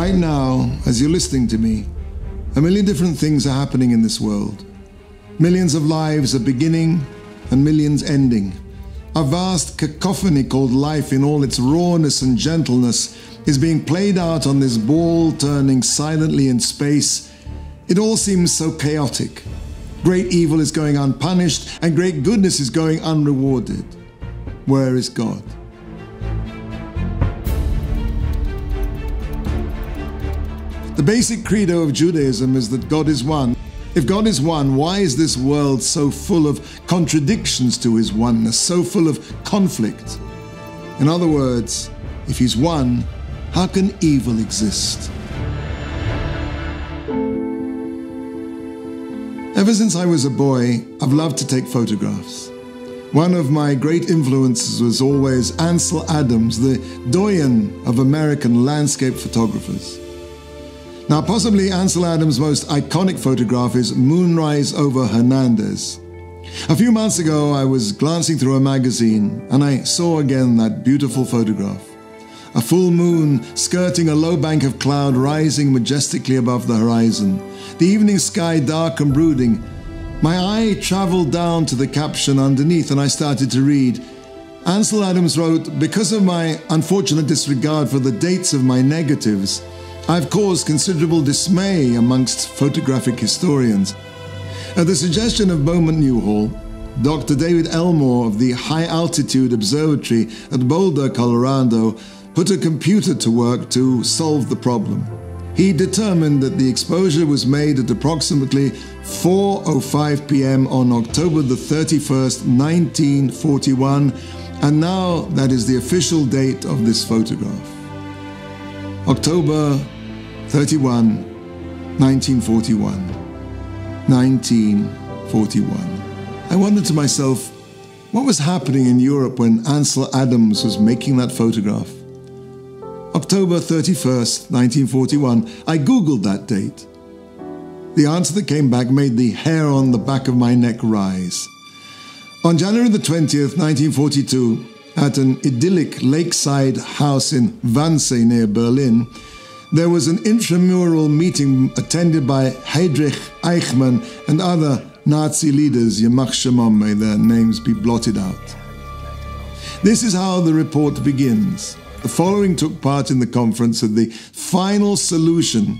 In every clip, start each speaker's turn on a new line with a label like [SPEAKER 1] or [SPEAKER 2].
[SPEAKER 1] Right now, as you're listening to me, a million different things are happening in this world. Millions of lives are beginning and millions ending. A vast cacophony called life in all its rawness and gentleness is being played out on this ball turning silently in space. It all seems so chaotic. Great evil is going unpunished and great goodness is going unrewarded. Where is God? The basic credo of Judaism is that God is one. If God is one, why is this world so full of contradictions to his oneness, so full of conflict? In other words, if he's one, how can evil exist? Ever since I was a boy, I've loved to take photographs. One of my great influences was always Ansel Adams, the doyen of American landscape photographers. Now, possibly Ansel Adams' most iconic photograph is Moonrise over Hernandez. A few months ago, I was glancing through a magazine and I saw again that beautiful photograph. A full moon skirting a low bank of cloud rising majestically above the horizon. The evening sky dark and brooding. My eye traveled down to the caption underneath and I started to read. Ansel Adams wrote, "Because of my unfortunate disregard for the dates of my negatives, I've caused considerable dismay amongst photographic historians." At the suggestion of Bowman Newhall, Dr. David Elmore of the High Altitude Observatory at Boulder, Colorado, put a computer to work to solve the problem. He determined that the exposure was made at approximately 4:05 p.m. on October the 31st, 1941, and now that is the official date of this photograph. October 31, 1941. 1941. I wondered to myself, what was happening in Europe when Ansel Adams was making that photograph? October 31st, 1941. I Googled that date. The answer that came back made the hair on the back of my neck rise. On January the 20th, 1942, at an idyllic lakeside house in Wannsee near Berlin, there was an intramural meeting attended by Heydrich Eichmann and other Nazi leaders, Yamach Shemam, may their names be blotted out. This is how the report begins. The following took part in the conference of the final solution,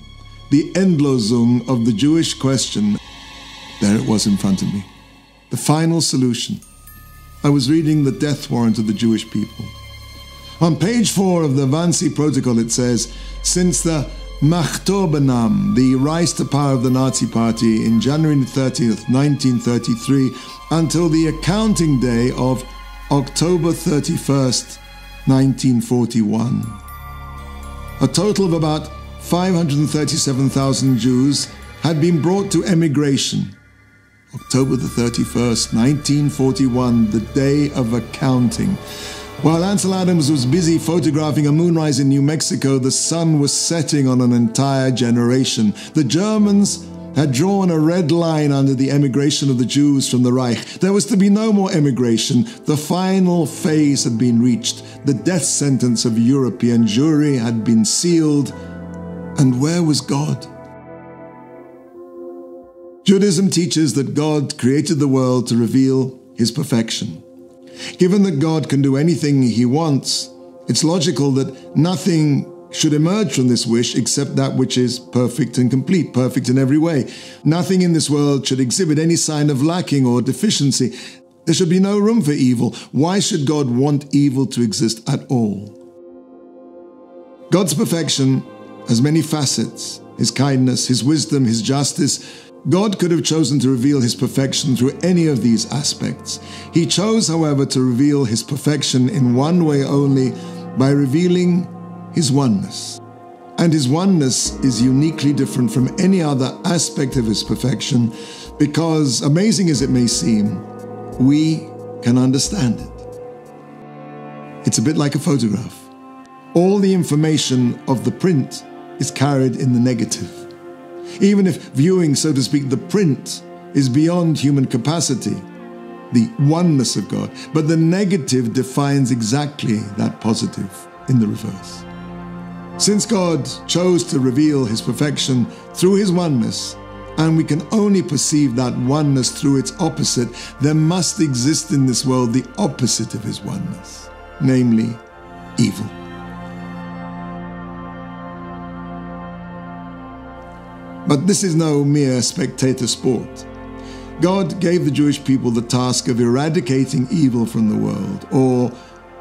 [SPEAKER 1] the Endlosung of the Jewish question. There it was in front of me. The final solution. I was reading the death warrant of the Jewish people. On page 4 of the Wannsee Protocol it says, since the Machtorbenam, the rise to power of the Nazi Party in January 30th, 1933, until the accounting day of October 31st, 1941. A total of about 537,000 Jews had been brought to emigration. October the 31st, 1941, the day of accounting. While Ansel Adams was busy photographing a moonrise in New Mexico, the sun was setting on an entire generation. The Germans had drawn a red line under the emigration of the Jews from the Reich. There was to be no more emigration. The final phase had been reached. The death sentence of European Jewry had been sealed. And where was God? Judaism teaches that God created the world to reveal his perfection. Given that God can do anything he wants, it's logical that nothing should emerge from this wish except that which is perfect and complete, perfect in every way. Nothing in this world should exhibit any sign of lacking or deficiency. There should be no room for evil. Why should God want evil to exist at all? God's perfection has many facets. His kindness, his wisdom, his justice. God could have chosen to reveal his perfection through any of these aspects. He chose, however, to reveal his perfection in one way only, by revealing his oneness. And his oneness is uniquely different from any other aspect of his perfection because, amazing as it may seem, we can understand it. It's a bit like a photograph. All the information of the print is carried in the negative. Even if viewing, so to speak, the print is beyond human capacity, the oneness of God, but the negative defines exactly that positive in the reverse. Since God chose to reveal his perfection through his oneness, and we can only perceive that oneness through its opposite, there must exist in this world the opposite of his oneness, namely evil. But this is no mere spectator sport. God gave the Jewish people the task of eradicating evil from the world, or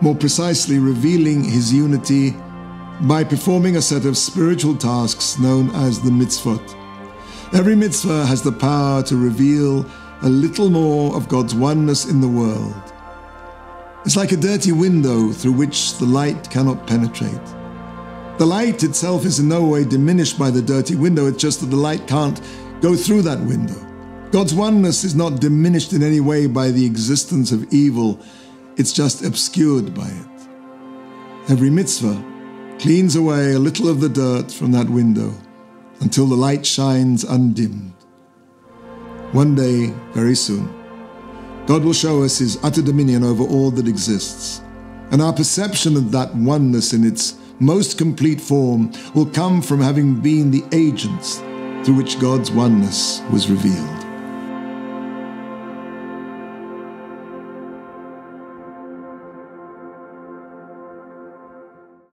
[SPEAKER 1] more precisely, revealing his unity by performing a set of spiritual tasks known as the mitzvot. Every mitzvah has the power to reveal a little more of God's oneness in the world. It's like a dirty window through which the light cannot penetrate. The light itself is in no way diminished by the dirty window, it's just that the light can't go through that window. God's oneness is not diminished in any way by the existence of evil, it's just obscured by it. Every mitzvah cleans away a little of the dirt from that window until the light shines undimmed. One day, very soon, God will show us his utter dominion over all that exists, and our perception of that oneness in its most complete form will come from having been the agents through which God's oneness was revealed.